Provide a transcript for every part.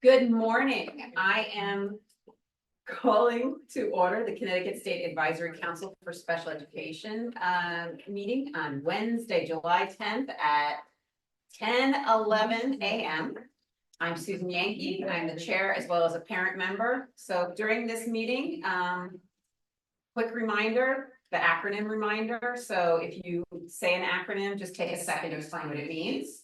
Good morning. I am calling to order the Connecticut State Advisory Council for Special Education meeting on Wednesday, July 10th at 10:11 a.m. I'm Susan Yankee. I'm the chair as well as a parent member. So during this meeting, quick reminder, the acronym reminder. So if you say an acronym, just take a second to explain what it means.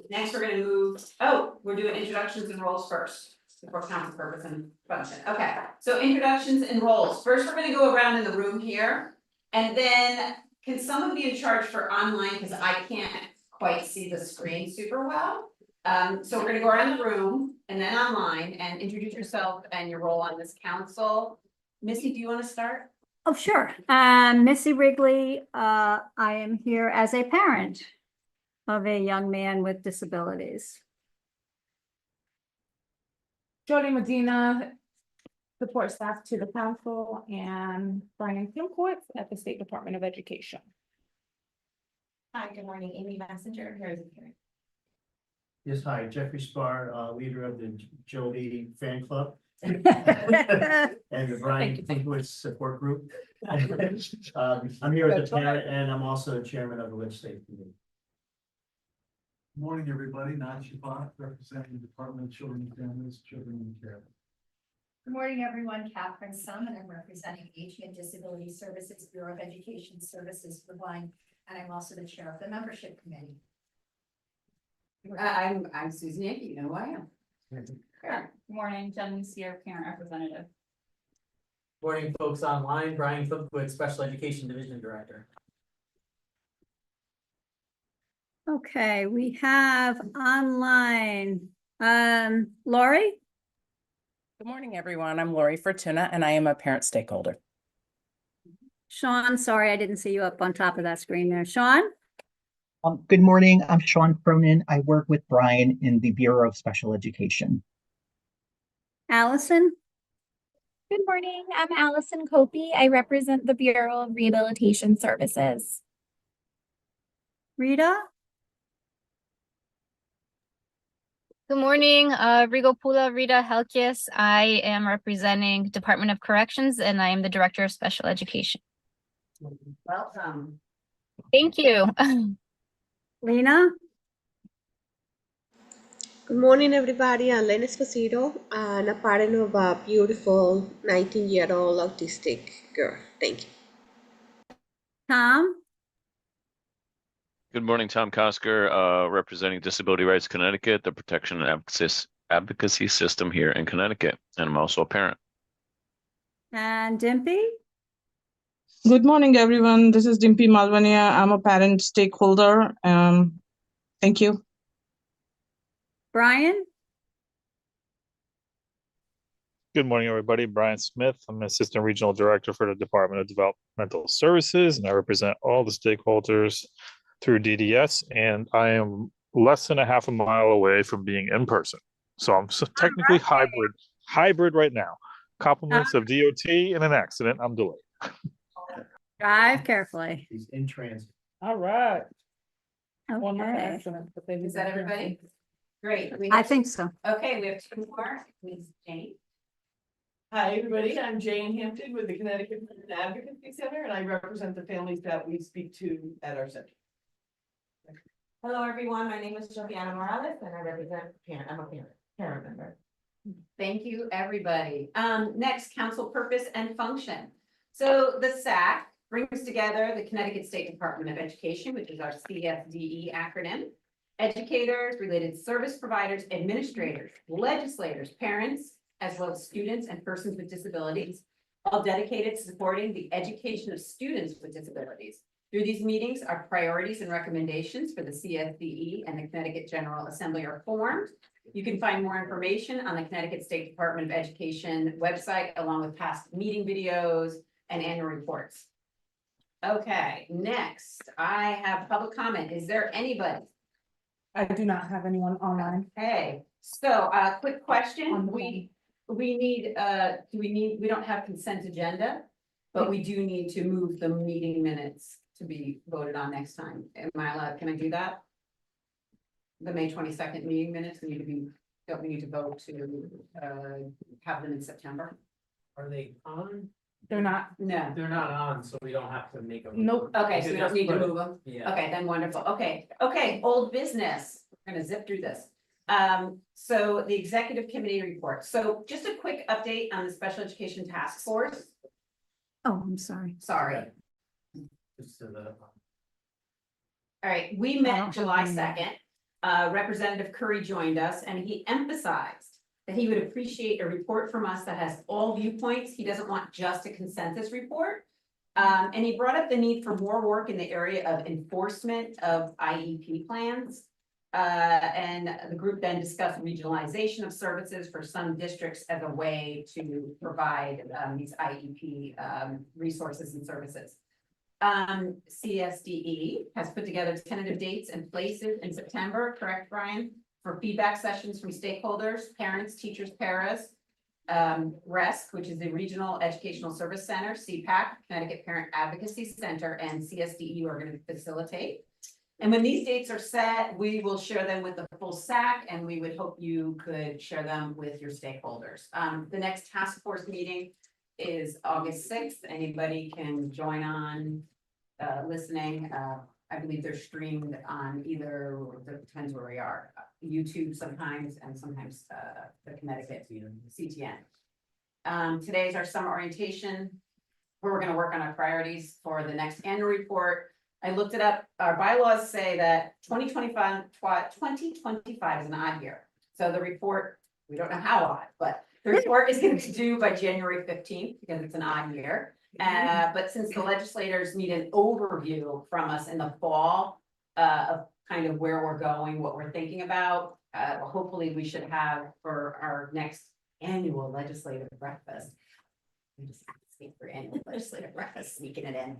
Next, we're going to move. Oh, we're doing introductions and roles first before council purpose and function. Okay, so introductions and roles. First, we're going to go around in the room here, and then can someone be in charge for online because I can't quite see the screen super well. So we're going to go around the room and then online and introduce yourself and your role on this council. Missy, do you want to start? Oh, sure. Missy Wrigley. I am here as a parent of a young man with disabilities. Jody Medina, support staff to the council, and Brian Kimcourt at the State Department of Education. Hi, good morning. Amy Messenger, here as a parent. Yes, hi, Jeffrey Spar, leader of the Jody fan club. And the Brian Tinkwitz support group. I'm here as a parent and I'm also chairman of the legislative committee. Good morning, everybody. Najee Bhatt, representing the Department of Children and Families, Children and Care. Good morning, everyone. Catherine Sum, and I'm representing Aging and Disability Services Bureau of Education Services for the Blind, and I'm also the chair of the membership committee. I'm Susan Yankee, you know who I am. Good morning, Jen Sear, parent representative. Morning, folks online. Brian Cookwood, Special Education Division Director. Okay, we have online, Lori. Good morning, everyone. I'm Lori Fortuna, and I am a parent stakeholder. Sean, sorry, I didn't see you up on top of that screen there. Sean? Good morning. I'm Sean Cronin. I work with Brian in the Bureau of Special Education. Allison? Good morning. I'm Allison Copey. I represent the Bureau of Rehabilitation Services. Rita? Good morning, Rigopula Rita Helkias. I am representing Department of Corrections and I am the Director of Special Education. Welcome. Thank you. Lena? Good morning, everybody. I'm Lena Esposito, and a parent of a beautiful 19-year-old autistic girl. Thank you. Tom? Good morning, Tom Kosker, representing Disability Rights Connecticut, the protection and advocacy system here in Connecticut, and I'm also a parent. And Dimpy? Good morning, everyone. This is Dimpy Malvania. I'm a parent stakeholder. Thank you. Brian? Good morning, everybody. Brian Smith. I'm an Assistant Regional Director for the Department of Developmental Services, and I represent all the stakeholders through DDS, and I am less than a half a mile away from being in person. So I'm technically hybrid right now. Compliments of DOT in an accident, I'm delayed. Drive carefully. He's in transit. All right. Okay. Is that everybody? Great. I think so. Okay, we have two more. Ms. Jane. Hi, everybody. I'm Jane Hampton with the Connecticut Advocacy Center, and I represent the families that we speak to at our center. Hello, everyone. My name is Joviana Morales, and I represent parent. I'm a parent member. Thank you, everybody. Next, council purpose and function. So the SAC brings together the Connecticut State Department of Education, which is our CSDE acronym, educators, related service providers, administrators, legislators, parents, as well as students and persons with disabilities, all dedicated to supporting the education of students with disabilities. Through these meetings, our priorities and recommendations for the CSDE and the Connecticut General Assembly are formed. You can find more information on the Connecticut State Department of Education website, along with past meeting videos and annual reports. Okay, next, I have public comment. Is there anybody? I do not have anyone online. Okay, so quick question. We don't have consent agenda, but we do need to move the meeting minutes to be voted on next time. Am I allowed, can I do that? The May 22nd meeting minutes need to be don't we need to vote to, have them in September? Are they on? They're not. No. They're not on, so we don't have to make them. Nope. Okay, so we don't need to move them? Yeah. Okay, then wonderful. Okay, old business. We're gonna zip through this. So the executive committee report. So just a quick update on the special education task force. Oh, I'm sorry. Sorry. Just to the. All right, we don't met have July any. 2nd. Representative Curry joined us and he emphasized that he would appreciate a report from us that has all viewpoints. He doesn't want just a consensus report. And he brought up the need for more work in the area of enforcement of IEP plans. And the group then discussed regionalization of services for some districts as a way to provide these IEP resources and services. CSDE has put together tentative dates and places in September, correct, Brian? For feedback sessions from stakeholders, parents, teachers, paras. RESC, which is the Regional Educational Service Center, CPAC, Connecticut Parent Advocacy Center, and CSDE are going to facilitate. And when these dates are set, we will share them with the full SAC, and we would hope you could share them with your stakeholders. The next task force meeting is August 6th. Anybody can join on listening. I believe they're streamed on either, depends where we are, YouTube sometimes, and sometimes the Connecticut CTN. Today is our summer orientation, where we're going to work on our priorities for the next annual report. I looked it up. Our bylaws say that 2025 is an odd year. So the report, we don't know how odd, but the report is going to be due by January 15th because it's an odd year. But since the legislators need an overview from us in the fall of kind of where we're going, what we're thinking about, hopefully we should have for our next annual legislative breakfast. We just speak for annual legislative breakfast, sneaking it in,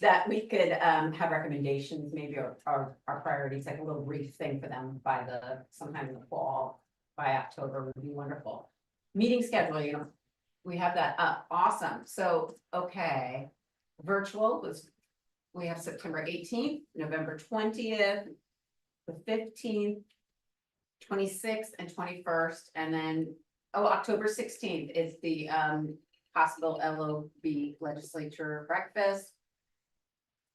that we could have recommendations, maybe our priorities, like a little brief thing for them by sometime in the fall, by October would be wonderful. Meeting schedule, you know, we have that up. Awesome. So, okay. Virtual was, we have September 18th, November 20th, the 15th, 26th, and 21st, and then, October 16th is the possible LOB legislature breakfast.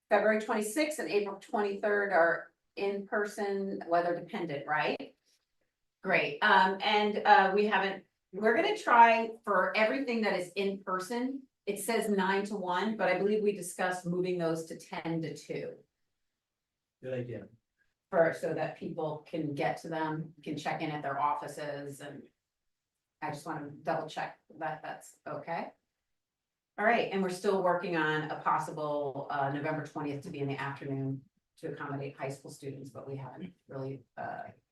February 26th and April 23rd are in person, weather dependent, right? Great. We're gonna try for everything that is in person. It says 9 to 1, but I believe we discussed moving those to 10 to 2. Good idea. So that people can get to them, can check in at their offices, and I just want to double check that that's okay. All right, and we're still working on a possible November 20th to be in the afternoon to accommodate high school students, but we haven't really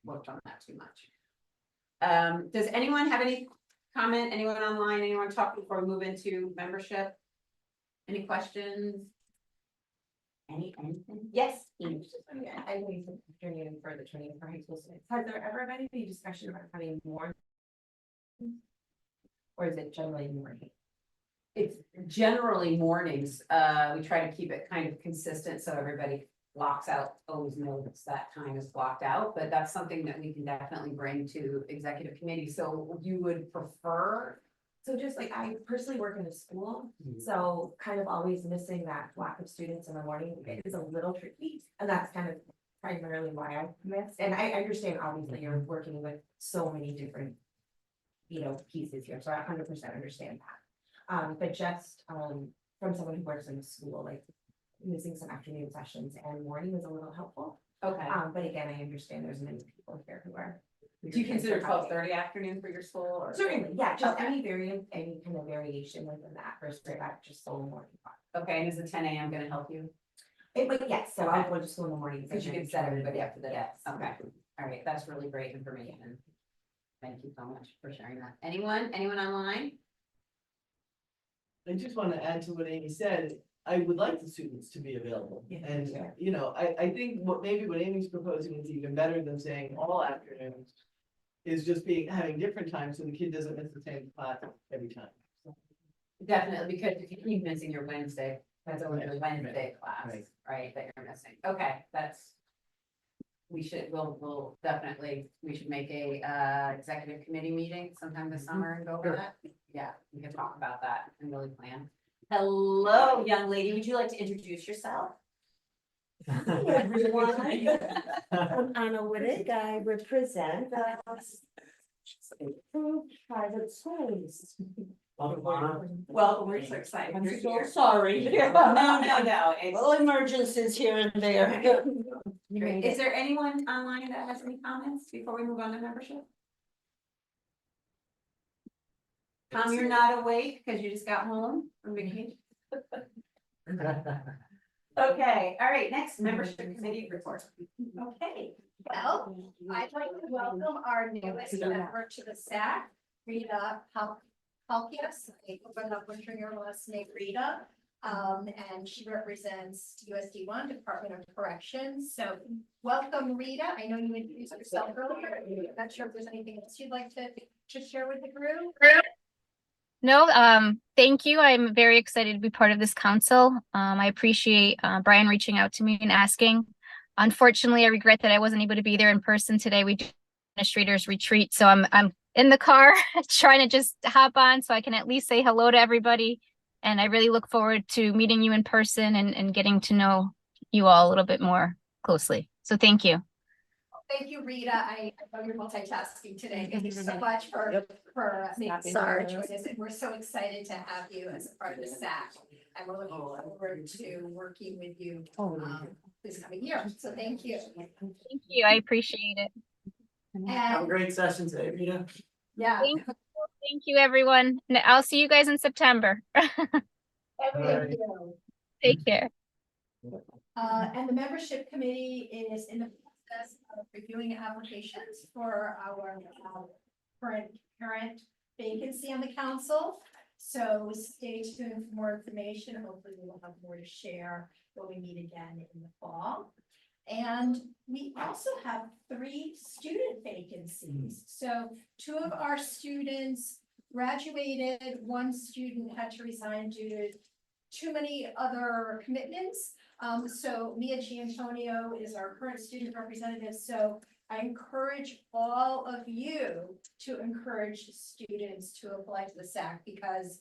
worked on that too much. Does anyone have any comment? Anyone online? Anyone talk before we move into membership? Any questions? Anything? Yes. Amy. I know you said afternoon for the training for high school students. Has there ever been any discussion about having more? Or is it generally morning? It's generally mornings. We try to keep it kind of consistent so everybody blocks out, always knows that time is blocked out, but that's something that we can definitely bring to executive committee. So you would prefer? So just like I personally work in a school, so kind of always missing that block of students in the morning is a little tricky. And that's kind of primarily why I missed. And I understand obviously you're working with so many different, pieces here. So I 100% understand that. But just from someone who works in a school, like missing some afternoon sessions and morning is a little helpful. Okay. But again, I understand there's many people here who are. Do you consider 12:30 afternoon for your school? Or? Certainly, yeah, just Okay. any kind of variation within that first grade, back just so morning. Okay, and is the 10 a.m. going to help you? But yes, so I'll go to school in the morning. Because you can set everybody up for the day. Okay, all right, that's really great information. Thank you so much for sharing that. Anyone online? I just want to add to what Amy said. I would like the students to be available. And, I think what Amy's proposing is even better than saying all afternoons. Is just having different times so the kid doesn't miss the same class every time. Definitely, because if you keep missing your Wednesday, that's only your Wednesday class, right, that you're missing. Okay, that's we'll definitely, we should make a, executive committee meeting sometime this summer and go over Sure. that. Yeah, we can talk about that and really plan. Hello, young lady, would you like to introduce yourself? Hi, everyone. I'm Anna Wittig. I represent the approved private schools. Well, we're so excited. I'm you're so here. sorry. No. Little emergencies here and there. Great. Is there anyone online that has any comments before we move on to membership? Tom, you're not awake because you just got home from vacation? Okay, all right, next membership committee report. Okay, well, I'd like to welcome our newest member to the SAC, Rita Halkias. I hope I'm not butchering your last name, Rita. And she represents USD 1 Department of Corrections. So welcome, Rita. I know you introduced yourself earlier. I'm not sure if there's anything else you'd like to share with the group. No, thank you. I'm very excited to be part of this council. I appreciate Brian reaching out to me and asking. Unfortunately, I regret that I wasn't able to be there in person today. We do administrators retreat, so I'm in the car trying to just hop on so I can at least say hello to everybody. And I really look forward to meeting you in person and getting to know you all a little bit more closely. So thank you. Thank you, Rita. I know you're multitasking today. Thank you so much for making our choices. And we're so excited to have you as a part of the SAC. And we're looking forward to working with you this coming year. So thank you. Thank you. I appreciate it. Have a And great session today, Rita. yeah. Thank you, everyone. And I'll see you guys in September. Thank you. Take care. And the membership committee is in the process of reviewing applications for our current vacancy on the council. So stay tuned for more information. Hopefully we will have more to share when we meet again in the fall. And we also have 3 student vacancies. So 2 of our students graduated, 1 student had to resign due to too many other commitments. So Mia Giantonio is our current student representative. So I encourage all of you to encourage students to apply to the SAC because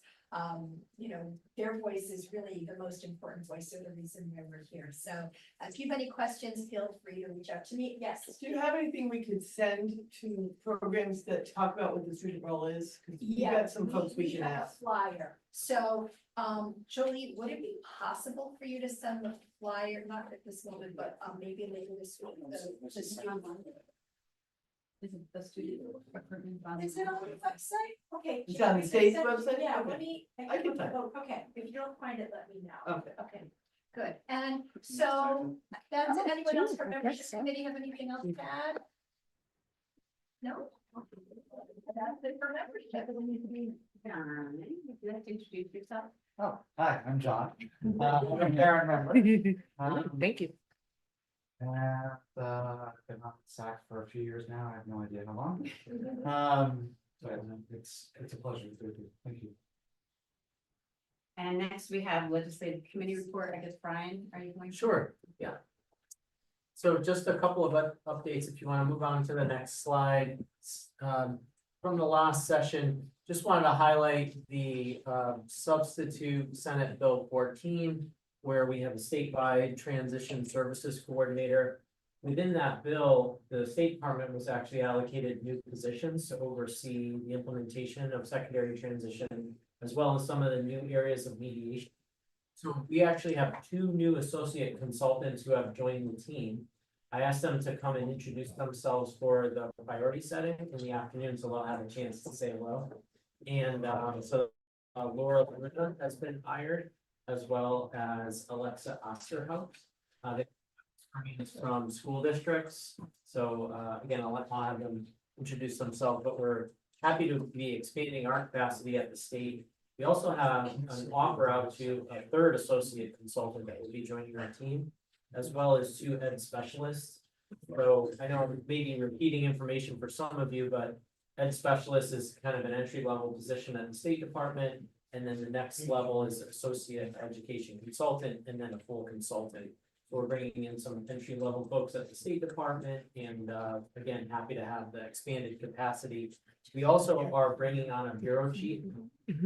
you know, their voice is really the most important voice. They're the reason why we're here. So if you have any questions, feel free to reach out to me. Yes. Do you have anything we could send to programs that talk about what the student role is? 'Cause we Yeah, got some folks we can have a ask. flyer. So, Jolie, would it be possible for you to send the flyer, not at this moment, but maybe later this week? The student- Is it the student recruitment? Is it on the website? Okay. It's on the state's website? Yeah, Okay. let me. I can find it. Okay, if you don't find it, let me know. Okay. Okay, good. And so that's it. Anyone else from membership committee have anything else to add? No? That's it for membership. Would you like to introduce yourself? Oh, hi, I'm John. I'm a parent member. Thank you. And I've been on SAC for a few years now. I have no idea how long. But it's a pleasure to be here. Thank you. And next we have legislative committee report. I guess, Brian, are you going? Sure, yeah. So just a couple of updates, if you want to move on to the next slide. From the last session, just wanted to highlight the substitute Senate Bill 14, where we have a statewide transition services coordinator. Within that bill, the State Department was actually allocated new positions to oversee the implementation of secondary transition, as well as some of the new areas of mediation. So we actually have 2 new associate consultants who have joined the team. I asked them to come and introduce themselves for the priority setting in the afternoon, so they'll have a chance to say hello. And so Laura Luna has been hired, as well as Alexa Osterhout. They from school districts. So again, I'll have them introduce themselves, but we're happy to be expanding our capacity at the state. We also have an offer out to a 3rd associate consultant that will be joining our team, as well as 2 ed specialists. So I know I'm maybe repeating information for some of you, but ed specialist is kind of an entry-level position at the State Department. And then the next level is associate education consultant, and then a full consultant So we're bringing in some entry level folks at the State Department and again, happy to have the expanded capacity. We also are bringing on a bureau chief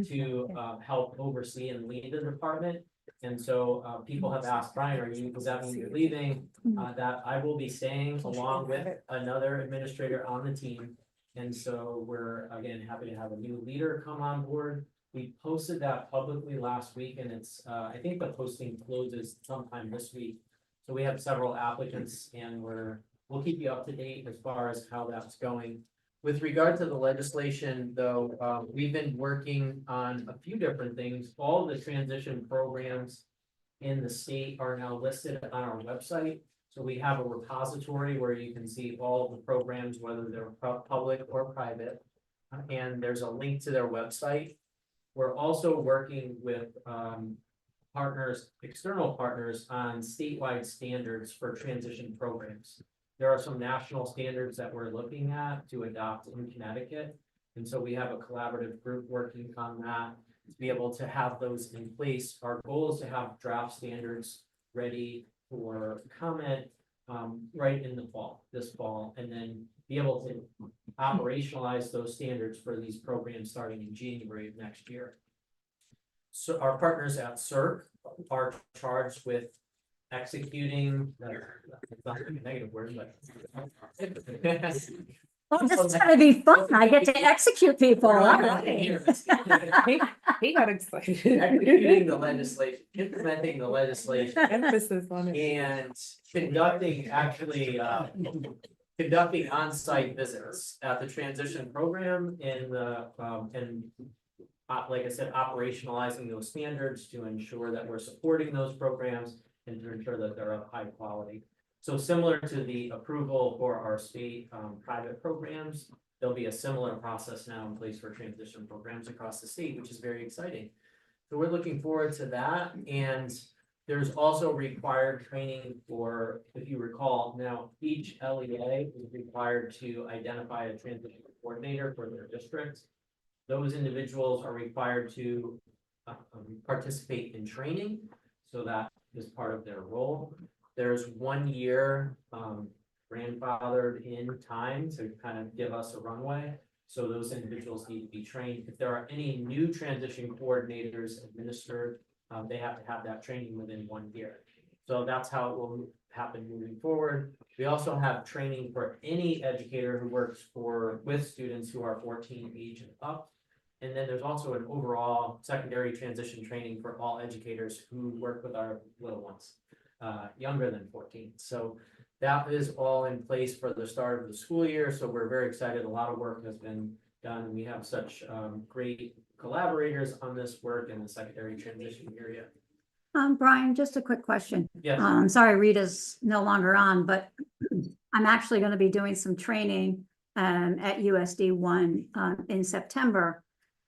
to help oversee and lead the department. And so people have asked, Brian, does that mean you're leaving? That I will be staying along with another administrator on the team. And so we're again happy to have a new leader come on board. We posted that publicly last week and it's I think the posting closes sometime this week. So we have several applicants and we'll keep you up to date as far as how that's going. With regard to the legislation, though, we've been working on a few different things. All the transition programs in the state are now listed on our website. So we have a repository where you can see all of the programs, whether they're public or private. And there's a link to their website. We're also working with partners, external partners on statewide standards for transition programs. There are some national standards that we're looking at to adopt in Connecticut. And so we have a collaborative group working on that to be able to have those in place. Our goal is to have draft standards ready for comment right in the fall, this fall, and then be able to operationalize those standards for these programs starting in January of next year. So our partners at CERC are charged with executing, it's not a negative word, but. Well, this is gonna be fun. I get to execute people. All right. He got excited. Executing the legislation, implementing the legislation. Emphasis on it. And conducting conducting on-site visits at the transition program in the, like I said, operationalizing those standards to ensure that we're supporting those programs and to ensure that they're of high quality. So similar to the approval for our state private programs, there'll be a similar process now in place for transition programs across the state, which is very exciting. So we're looking forward to that. And there's also required training for, if you recall, now each LEA is required to identify a transition coordinator for their district. Those individuals are required to participate in training. So that is part of their role. There's 1 year grandfathered in time to kind of give us a runway. So those individuals need to be trained. If there are any new transition coordinators administered, they have to have that training within 1 year. So that's how it will happen moving forward. We also have training for any educator who works with students who are 14 age and up. And then there's also an overall secondary transition training for all educators who work with our little ones, younger than 14. So that is all in place for the start of the school year. So we're very excited. A lot of work has been done. We have such great collaborators on this work in the secondary transition area. Brian, just a quick question. Yes. I'm sorry Rita's no longer on, but I'm actually going to be doing some training at USD 1 in September.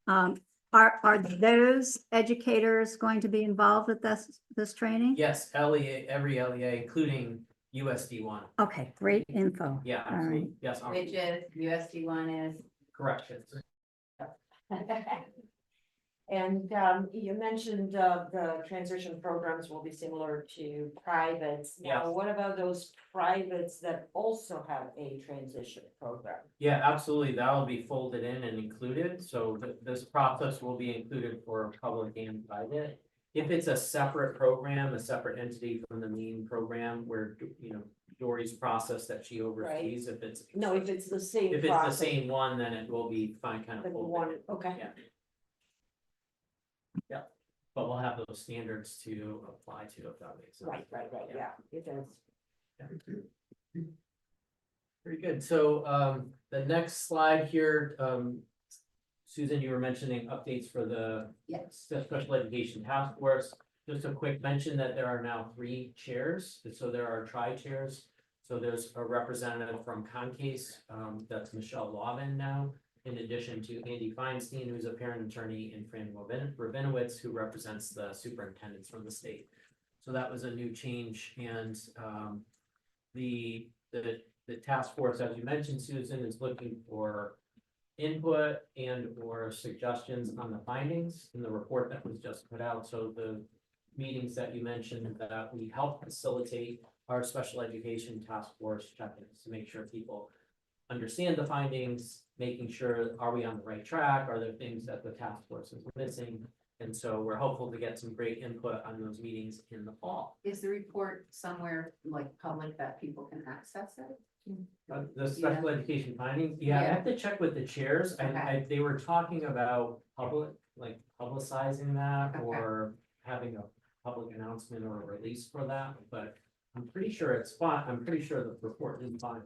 Are those educators going to be involved with this training? Yes, LEA, every LEA, including USD 1. Okay, great info. Yeah, All right. absolutely. Yes, Which is USD 1 is. correct. And you mentioned the transition programs will be similar to privates. Now, Yes. what about those privates that also have a transition program? Yeah, absolutely. That will be folded in and included. So this process will be included for public and private. If it's a separate program, a separate entity from the main program where, Dory's process that she oversees, if it's the same. if it's the same one, then it will be fine, kind of. folded. Okay. Yeah. Yeah, but we'll have those standards to apply to if that makes sense. Right, yeah, it does. Yeah. Very good. So the next slide here, Susan, you were mentioning updates for the special education task force. Just a quick mention that there are now 3 chairs. So there are tri-chairs. So there's a representative from Concase, that's Michelle Lavin now, in addition to Andy Feinstein, who's a parent attorney, and Fran Rabinowitz, who represents the superintendents from the state. So that was a new change. And the task force, as you mentioned, Susan, is looking for input and or suggestions on the findings in the report that was just put out. So meetings that you mentioned that we help facilitate our special education task force check-ins to make sure people understand the findings, making sure, are we on the right track? Are there things that the task force is missing? And so we're hopeful to get some great input on those meetings in the fall. Is the report somewhere like public that people can access it? The special education findings, I have to check with the chairs, they were talking about publicizing that or having a public announcement or a release for that, but I'm pretty sure it's fine, I'm pretty sure the report is fine.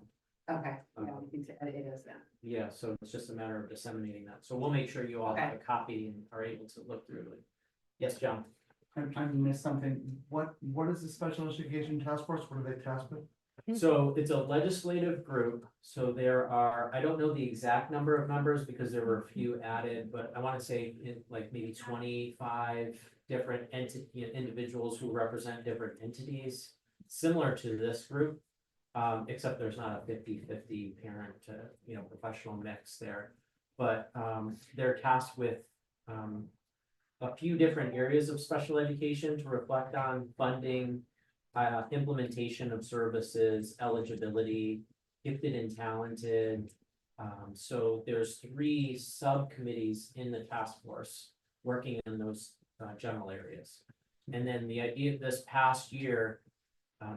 Okay, yeah, we can say it is then. Yeah, so it's just a matter of disseminating that, so we'll make sure you all have a copy and are able to look through it. Yes, John? I missed something. What is the Special Education Task Force? What are they tasked with? So it's a legislative group, so there are, I don't know the exact number of members because there were a few added, but I want to say in like maybe 25 different individuals who represent different entities, similar to this group, except there's not a 50-50 parent to, professional mix there. But they're tasked with a few different areas of special education to reflect on funding, implementation of services, eligibility, gifted and talented. So there's 3 subcommittees in the task force working in those general areas. And then the idea this past year,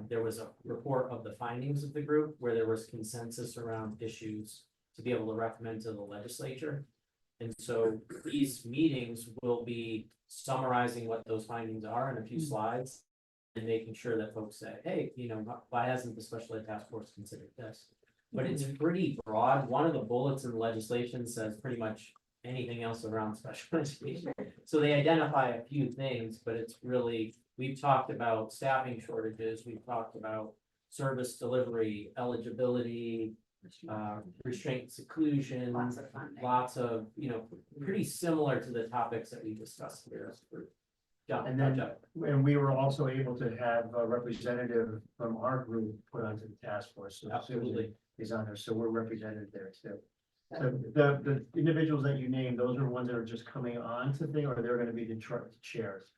there was a report of the findings of the group where there was consensus around issues to be able to recommend to the legislature. And so these meetings will be summarizing what those findings are in a few slides and making sure that folks say, hey, why hasn't the special ed task force considered this? But it's pretty broad. One of the bullets in the legislation says pretty much anything else around special education. So they identify a few things, but it's really, we've talked about staffing shortages, we've talked about service delivery, eligibility, restraint, seclusion, lots of, pretty similar to the topics that we discussed here. And then, and we were also able to have a representative from our group put onto the task force. So Absolutely. Is on there, so we're represented there too. So the individuals that you named, those are ones that are just coming on to thing, or they're gonna be the chairs?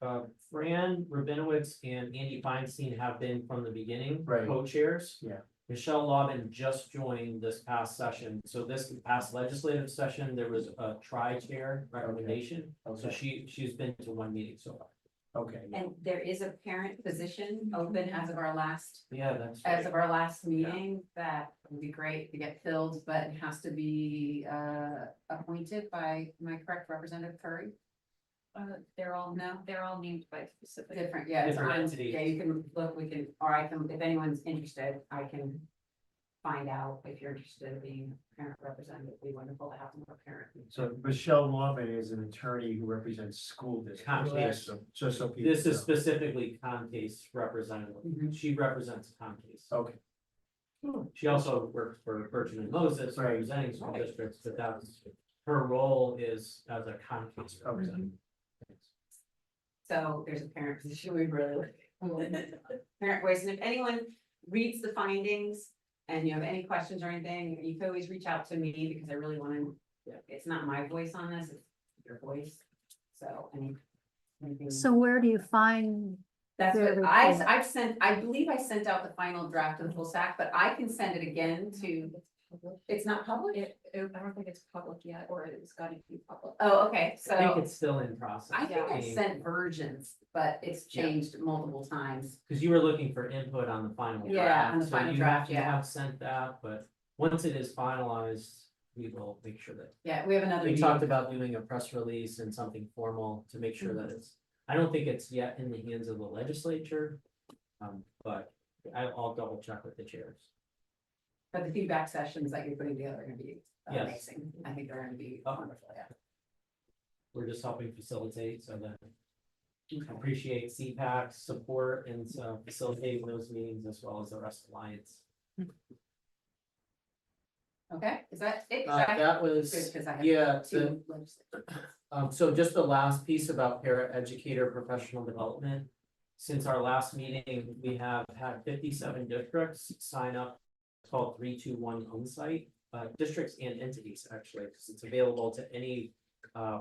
Fran Rabinowitz and Andy Feinstein have been from the beginning, Right. co-chairs. Yeah. Michelle Lobbin just joined this past session, so this past legislative session, there was a tri-chair recommendation. So Okay. she's been to 1 meeting so far. Okay. And there is a parent position open as of our last, Yeah, that's. as of our last meeting, that would be great to get filled, but it has to be appointed by, am I correct, Representative Curry? They're all No? named by specific. Different, yeah, it's Different on, entities. yeah, you can look, we can, or I can, if anyone's interested, I can find out if you're interested in being a parent representative. It'd be wonderful to have more parent. So Michelle Lobbin is an attorney who represents school districts. Yes. Just so people. This is know. specifically Concase's representative. She represents Concase. Okay. She also works for Virgin and Moses, Right. representing school districts, but that's, her role is as a Concase representative. So there's a parent position we really like. Parent voice, and if anyone reads the findings and you have any questions or anything, you can always reach out to me because I really want to, it's not my voice on this, it's your voice. So anything. So where do you find? That's their what I, report? I've sent, I believe I sent out the final draft of the full stack, but I can send it again to, it's not public? I don't think it's public yet, or it's gotta be public. Oh, okay, I think so it's still in process. I think I sent versions, but it's changed multiple times. Because you were looking for input on the final draft. Yeah, on the so final you draft, you yeah. have sent that, but once it is finalized, we will make sure that. Yeah, we have another. We meeting. talked about doing a press release and something formal to make sure that it's, I don't think it's yet in the hands of the legislature. But I'll double check with the chairs. But the feedback sessions that you're putting together are gonna be Yes. amazing. I think they're gonna be wonderful, yeah. We're just helping facilitate so that appreciate CPAC's support and facilitating those meetings as well as the rest of Alliance. Okay, is that it? That was, Good, 'cause I have yeah, two so just the last piece about paraeducator professional development. Since our last meeting, we have had 57 districts sign up. It's called 321 Onsite, districts and entities actually, because it's available to any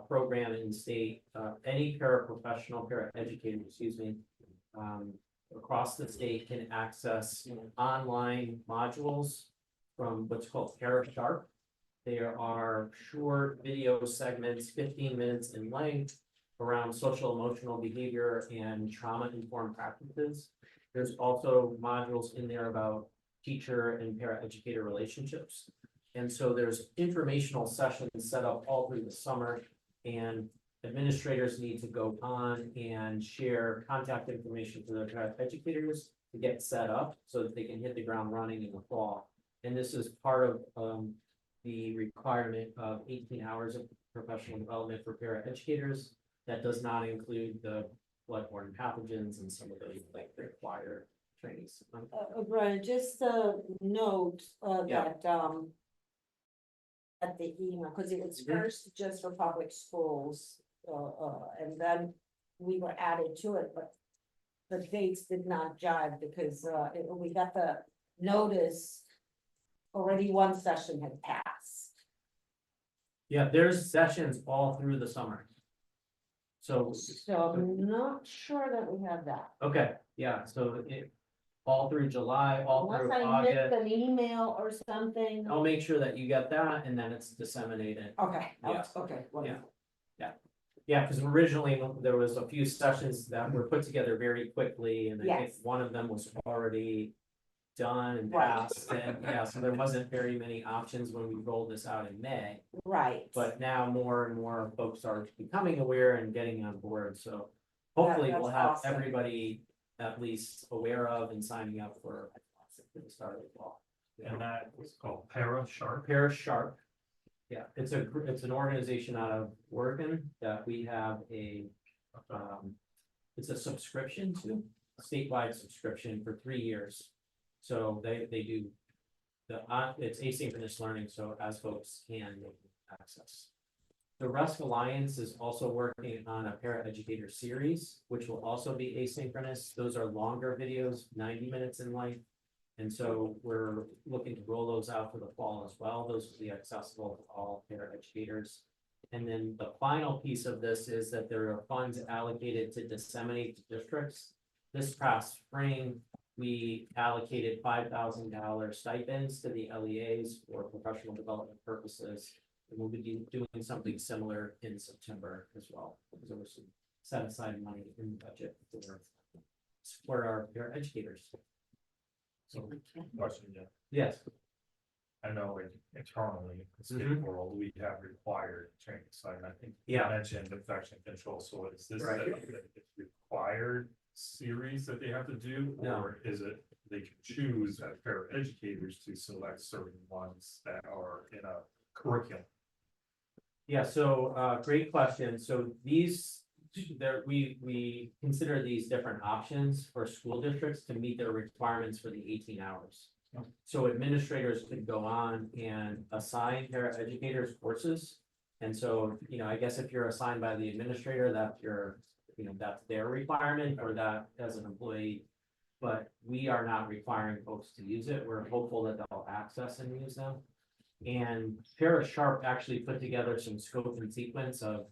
program in the state, any paraprofessional, paraeducator, excuse me, across the state can access online modules from what's called ParaSharp. There are short video segments, 15 minutes in length, around social emotional behavior and trauma-informed practices. There's also modules in there about teacher and paraeducator relationships. And so there's informational sessions set up all through the summer, and administrators need to go on and share contact information to their paraeducators to get set up so that they can hit the ground running in the fall. And this is part of the requirement of 18 hours of professional development for paraeducators. That does not include the bloodborne pathogens and some of those like required trainings. Brian, just a note, Yeah. that, at the email, because it was Mhm. first just for public schools, and then we were added to it, but the dates did not jive because, we got the notice, already one session had passed. Yeah, there's sessions all through the summer. So, So I'm not sure that we have that. okay, yeah, so it, all through July, all through Unless I missed August. an email or something. I'll make sure that you get that and then it's disseminated. Okay, Yeah. okay, wonderful. Yeah, because originally there was a few sessions that were put together very quickly and I think Yes. one of them was already done and Right. passed. And yeah, so there wasn't very many options when we rolled this out in May. Right. But now more and more folks are becoming aware and getting on board, so hopefully we'll that's have awesome. everybody at least aware of and signing up for the start of the fall. And that was called ParaSharp. ParaSharp. Yeah, it's an organization out of Oregon that we have it's a subscription to, a statewide subscription for 3 years. So they do it's asynchronous learning, so as folks can access. The Rusk Alliance is also working on a paraeducator series, which will also be asynchronous. Those are longer videos, 90 minutes in length. And so we're looking to roll those out for the fall as well. Those will be accessible to all paraeducators. And then the final piece of this is that there are funds allocated to disseminate to districts. This past spring, we allocated $5,000 stipends to the LEAs for professional development purposes. And we'll be doing something similar in September as well, because there was some set aside money in the budget for our educators. So, question, yeah. Yes. I know internally, in the state Mhm. world, we have required training, so I think you Yeah. mentioned infection control, so is this Right. a required series that they have to do? No. Or is it, they can choose as paraeducators to select certain ones that are in a curriculum? Yeah, so, great question. So these, we consider these different options for school districts to meet their requirements for the 18 hours. So administrators could go on and assign paraeducators courses. And so, I guess if you're assigned by the administrator, that's that's their requirement or that as an employee. But we are not requiring folks to use it. We're hopeful that they'll access and use them. And ParaSharp actually put together some scope and sequence of,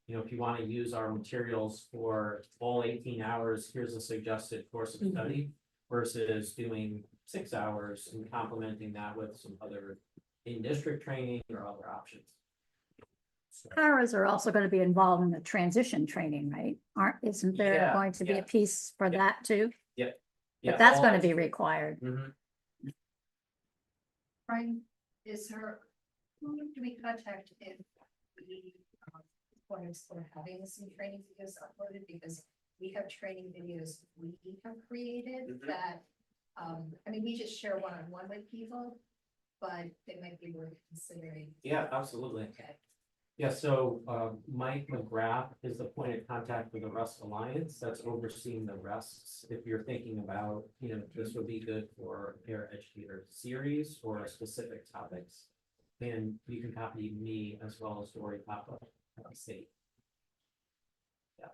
if you want to use our materials for all 18 hours, here's a suggested course of study versus doing 6 hours and complementing that with some other in-district training or other options. Paras are also going to be involved in the transition training, right? Isn't there Yeah, going to be yeah. a piece for that too? Yep. But that's going to be required. Mhm. Brian, who do we contact if we, we're having some training videos uploaded, because we have training videos we have created Mhm. that, we just share one-on-one with people, but they might be worth considering. Yeah, absolutely. Okay. Yeah, so Mike McGrath is the point of contact for the Rusk Alliance that's overseeing the Rusks. If you're thinking about, this would be good for a paraeducator series or specific topics. And you can copy me as well as Dory Papa State. Yeah.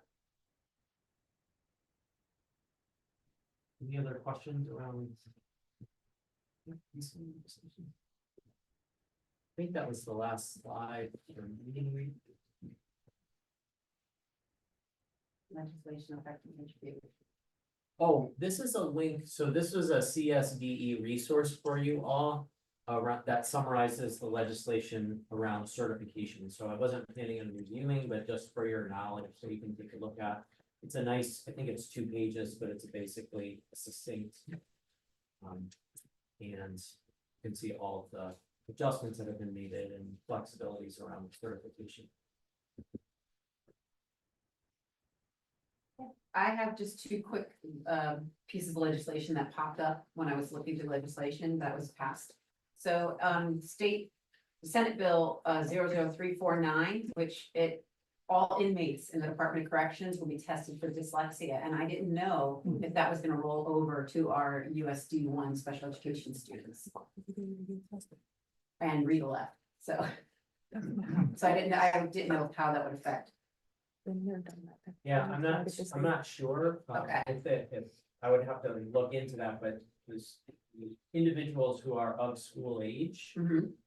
Any other questions around? I think that was the last slide for meeting week. legislation affecting HB. Oh, this is a link, so this was a CSDE resource for you all. Around that summarizes the legislation around certification, so I wasn't planning on reviewing, but just for your knowledge, so you can take a look at. It's a nice, I think it's 2 pages, but it's basically succinct. And you can see all of the adjustments that have been needed and flexibilities around certification. I have just 2 quick pieces of legislation that popped up when I was looking through legislation that was passed. So Senate Bill 00349, which all inmates in the Department of Corrections will be tested for dyslexia, and I didn't know if that was gonna roll over to our USD 1 special education students. And Rita left, so. So I didn't know how that would affect. Yeah, I'm not sure. Okay. If I would have to look into that, but there's individuals who are of school age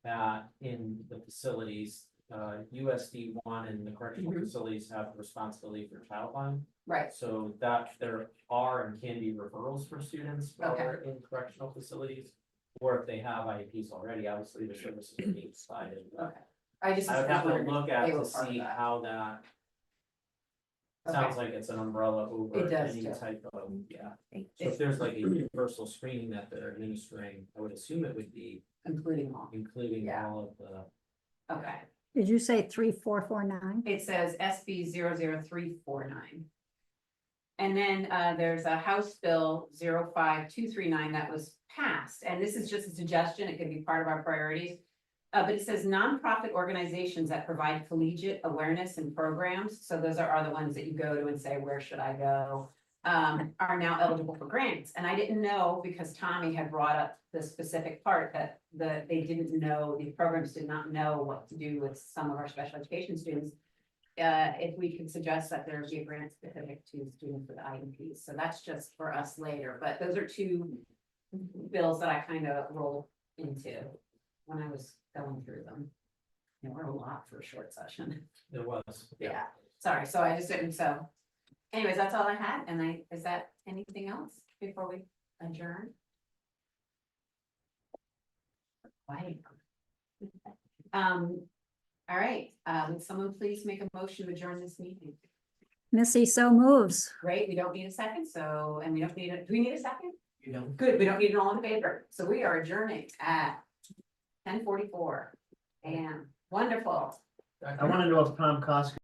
that in the facilities, USD 1 and the correctional facilities have responsibility for child line. Right. So that there are and can be referrals for students while Okay. they're in correctional facilities. Or if they have IEPs already, obviously the services are being decided. Okay. I just. I would have to wondered if look at they were to part of see that. how that. Okay. Sounds like it's an umbrella over It does any too. type of, yeah. So if there's like a universal screening that they're administering, I would assume it would be Including all. including all of the. Okay. Did you say 3449? It says SB 00349. And then there's a House Bill 05239 that was passed, and this is just a suggestion, it could be part of our priorities. But it says nonprofit organizations that provide collegiate awareness and programs, so those are the ones that you go to and say, where should I go? Are now eligible for grants, and I didn't know because Tommy had brought up the specific part that they didn't know, the programs did not know what to do with some of our special education students. If we could suggest that there be a grant specific to students with IEPs, so that's just for us later, but those are 2 bills that I kind of rolled into when I was going through them. There were a lot for a short session. There was. Yeah, sorry, so I just didn't, so. Anyways, that's all I had, and is that anything else before we adjourn? Quiet. All right, would someone please make a motion to adjourn this meeting? Missy so moves. Great, we don't need a second, so, and we don't need do we need a second? You know. Good, we don't need it all in favor, so we are adjourning at 10:44 AM. Wonderful. I want to know if Tom Cosker